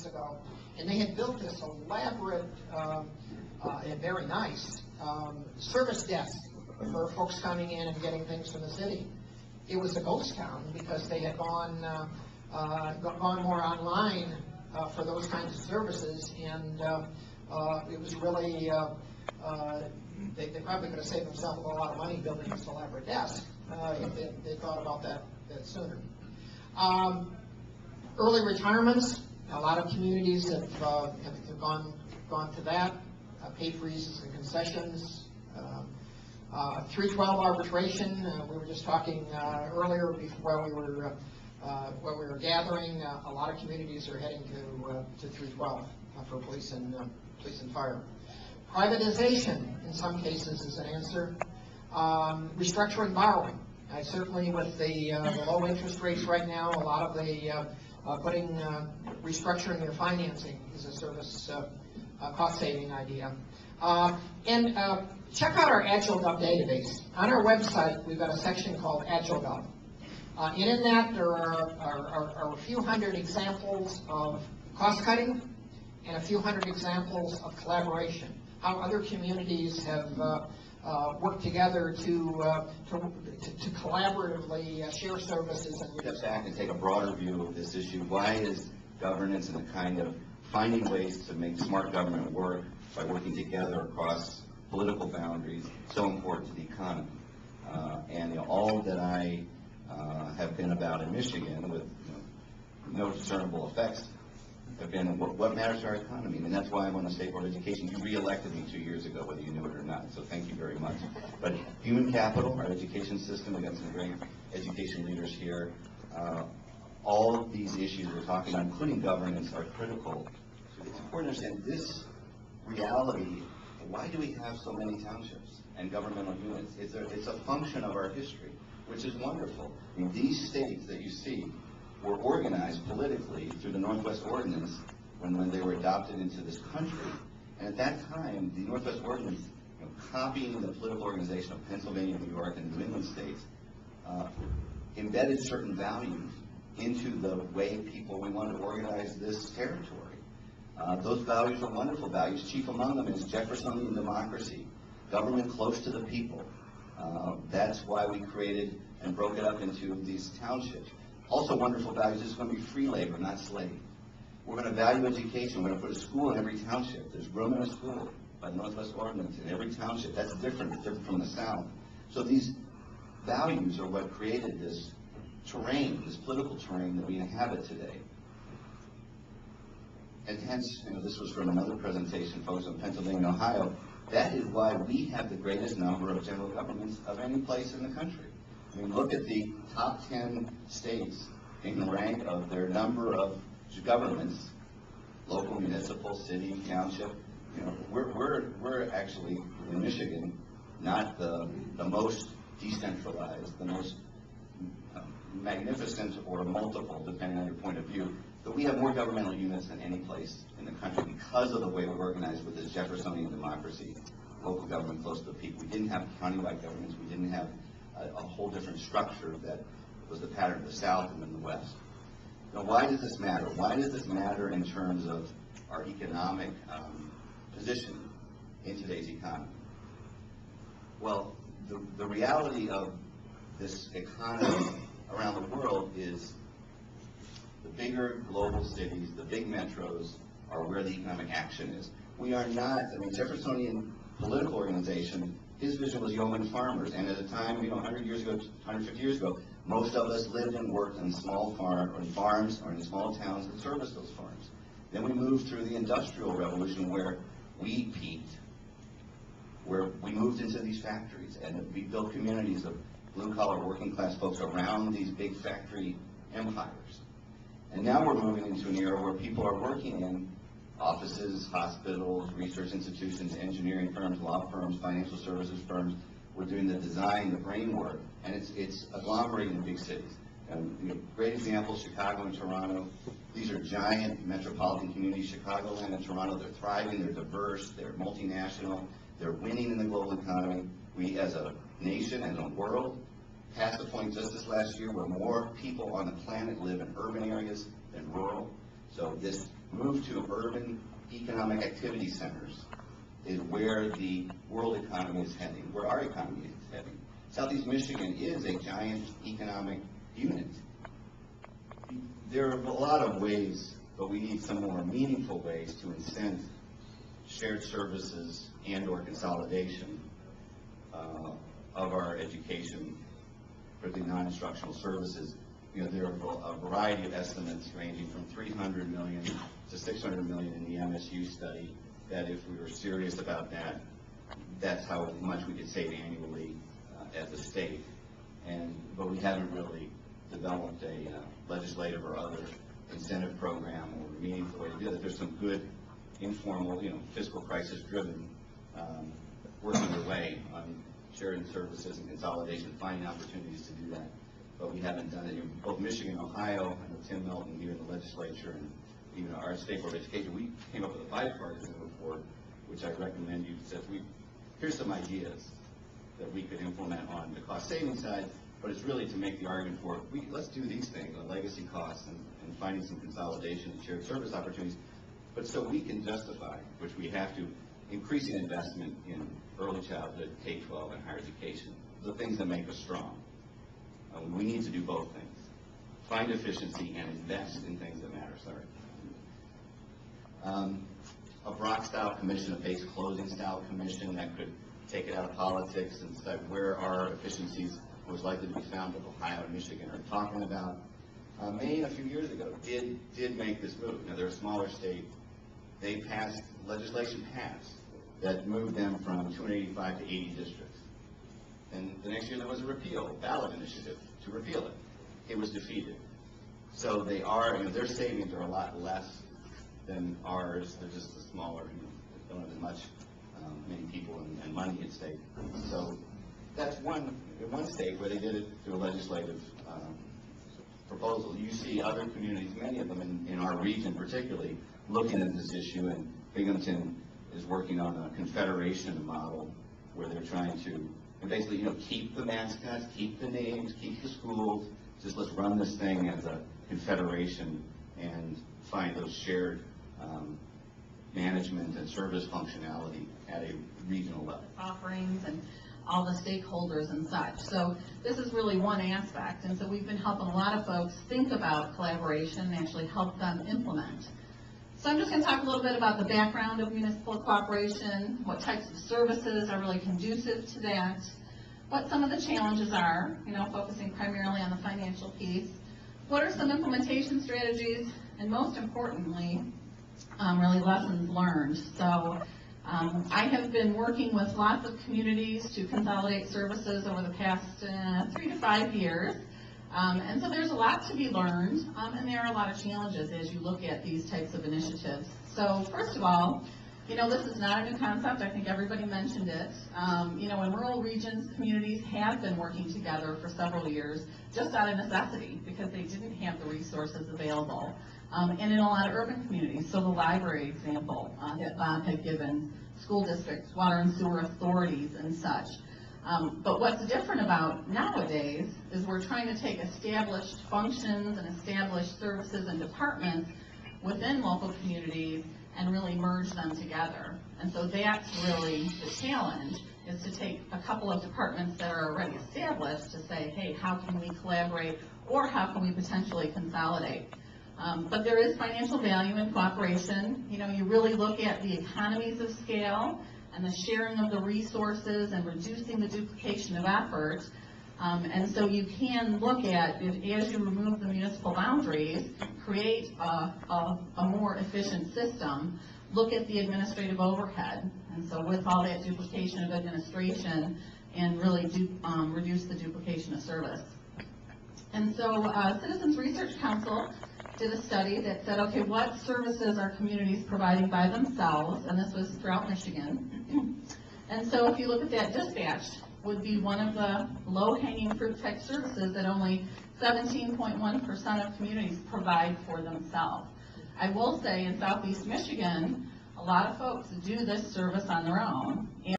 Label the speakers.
Speaker 1: months ago, and they had built this elaborate and very nice service desk for folks coming in and getting things from the city. It was a ghost town because they had gone more online for those kinds of services, and it was really they probably could have saved themselves a lot of money building this elaborate desk if they thought about that sooner. Early retirements, a lot of communities have gone to that. Pay freezes and concessions. 312 arbitration. We were just talking earlier while we were gathering. A lot of communities are heading to 312 for police and fire. Privatization, in some cases, is an answer. Restructuring borrowing. Certainly, with the low interest rates right now, a lot of the restructuring your financing is a service cost-saving idea. And check out our AgileGov database. On our website, we've got a section called AgileGov. And in that, there are a few hundred examples of cost-cutting and a few hundred examples of collaboration, how other communities have worked together to collaboratively share services. And
Speaker 2: step back and take a broader view of this issue. Why is governance and the kind of finding ways to make smart government work by working together across political boundaries so important to the economy? And all that I have been about in Michigan, with no discernible effects, have been what matters to our economy. And that's why I'm on the State Board of Education. You re-elected me 2 years ago, whether you knew it or not, so thank you very much. But human capital, our education system, we've got some great education leaders here. All of these issues we're talking about, including governance, are critical. So it's important to understand this reality. Why do we have so many townships and governmental units? It's a function of our history, which is wonderful. I mean, these states that you see were organized politically through the Northwest Ordinance when they were adopted into this country. And at that time, the Northwest Ordinance, copying the political organization of Pennsylvania, New York, and New England states, embedded certain values into the way we wanted to organize this territory. Those values are wonderful values. Chief among them is Jeffersonian democracy, government close to the people. That's why we created and broke it up into these townships. Also wonderful values is going to be free labor, not slave. We're going to value education. We're going to put a school in every township. There's room in a school by the Northwest Ordinance in every township. That's different. It's different from the South. So these values are what created this terrain, this political terrain that we inhabit today. And hence, this was from another presentation focused on Pennsylvania and Ohio. That is why we have the greatest number of general governments of any place in the country. I mean, look at the top 10 states in rank of their number of governments, local, municipal, city, township. We're actually in Michigan not the most decentralized, the most magnificent or multiple, depending on your point of view. But we have more governmental units than any place in the country because of the way we're organized with this Jeffersonian democracy, local government close to the people. We didn't have countywide governments. We didn't have a whole different structure that was the pattern of the South and then the West. Now, why does this matter? Why does this matter in terms of our economic position in today's economy? Well, the reality of this economy around the world is the bigger global cities, the big metros, are where the economic action is. We are not, Jeffersonian political organization, his vision was yeoman farmers, and at a time, 100 years ago, 150 years ago, most of us lived and worked on small farms or in small towns that serviced those farms. Then we moved through the Industrial Revolution where we peaked, where we moved into these factories, and we built communities of blue-collar working-class folks around these big factory empires. And now we're moving into an era where people are working in offices, hospitals, research institutions, engineering firms, law firms, financial services firms. We're doing the design, the brain work, and it's agglomerating in big cities. Great examples, Chicago and Toronto. These are giant metropolitan communities. Chicagoland and Toronto, they're thriving, they're diverse, they're multinational, they're winning in the global economy. We, as a nation, as a world, passed the point just this last year where more people on the planet live in urban areas than rural. So this move to urban economic activity centers is where the world economy is heading, where our economy is heading. Southeast Michigan is a giant economic unit. There are a lot of ways, but we need some more meaningful ways to incent shared services and or consolidation of our education, particularly non-instructional services. You know, there are a variety of estimates ranging from $300 million to $600 million in the MSU study, that if we were serious about that, that's how much we could save annually as a state. But we haven't really developed a legislative or other incentive program or meaningful way to do that. There's some good informal, fiscal crisis-driven working your way on sharing services and consolidation, finding opportunities to do that. But we haven't done it in both Michigan and Ohio. I know Tim Melton here in the legislature and even our State Board of Education, we came up with a bipartisan report, which I recommend you. Says here's some ideas that we could implement on the cost saving side, but it's really to make the argument for let's do these things on legacy costs and finding some consolidation and shared service opportunities, but so we can justify, which we have to, increasing investment in early childhood, K-12, and higher education, the things that make us strong. We need to do both things. Find efficiency and invest in things that matter. A Brock-style commission, a base closing-style commission that could take it out of politics and decide where our efficiencies was likely to be found, that Ohio and Michigan are talking about. Maine, a few years ago, did make this move. Now, they're a smaller state. They passed, legislation passed, that moved them from 285 to 80 districts. And the next year there was a ballot initiative to repeal it. It was defeated. So they are, their savings are a lot less than ours. They're just a smaller, they don't have as much, many people and money at stake. So that's one state where they did it through a legislative proposal. You see other communities, many of them in our region particularly, looking at this issue, and Binghamton is working on a confederation model where they're trying to basically, keep the mascots, keep the names, keep the schools, just let's run this thing as a confederation and find those shared management and service functionality at a regional level.
Speaker 3: Offerings and all the stakeholders and such. So this is really one aspect, and so we've been helping a lot of folks think about collaboration and actually help them implement. So I'm just going to talk a little bit about the background of municipal cooperation, what types of services are really conducive to that, what some of the challenges are, focusing primarily on the financial piece, what are some implementation strategies, and most importantly, really lessons learned. So I have been working with lots of communities to consolidate services over the past 3 to 5 years. And so there's a lot to be learned, and there are a lot of challenges as you look at these types of initiatives. So first of all, this is not a new concept. I think everybody mentioned it. In rural regions, communities have been working together for several years just out of necessity because they didn't have the resources available. And in a lot of urban communities, so the library example that Bob had given, school districts, water and sewer authorities, and such. But what's different about nowadays is we're trying to take established functions and established services and departments within local communities and really merge them together. And so that's really the challenge, is to take a couple of departments that are already established to say, hey, how can we collaborate, or how can we potentially consolidate? But there is financial value in cooperation. You really look at the economies of scale and the sharing of the resources and reducing the duplication of effort. And so you can look at, as you remove the municipal boundaries, create a more efficient system, look at the administrative overhead. And so with all that duplication of administration, and really reduce the duplication of service. And so Citizens Research Council did a study that said, okay, what services are communities providing by themselves? And this was throughout Michigan. And so if you look at that, dispatch would be one of the low-hanging fruit type services that only 17.1% of communities provide for themselves. I will say in Southeast Michigan, a lot of folks do this service on their own.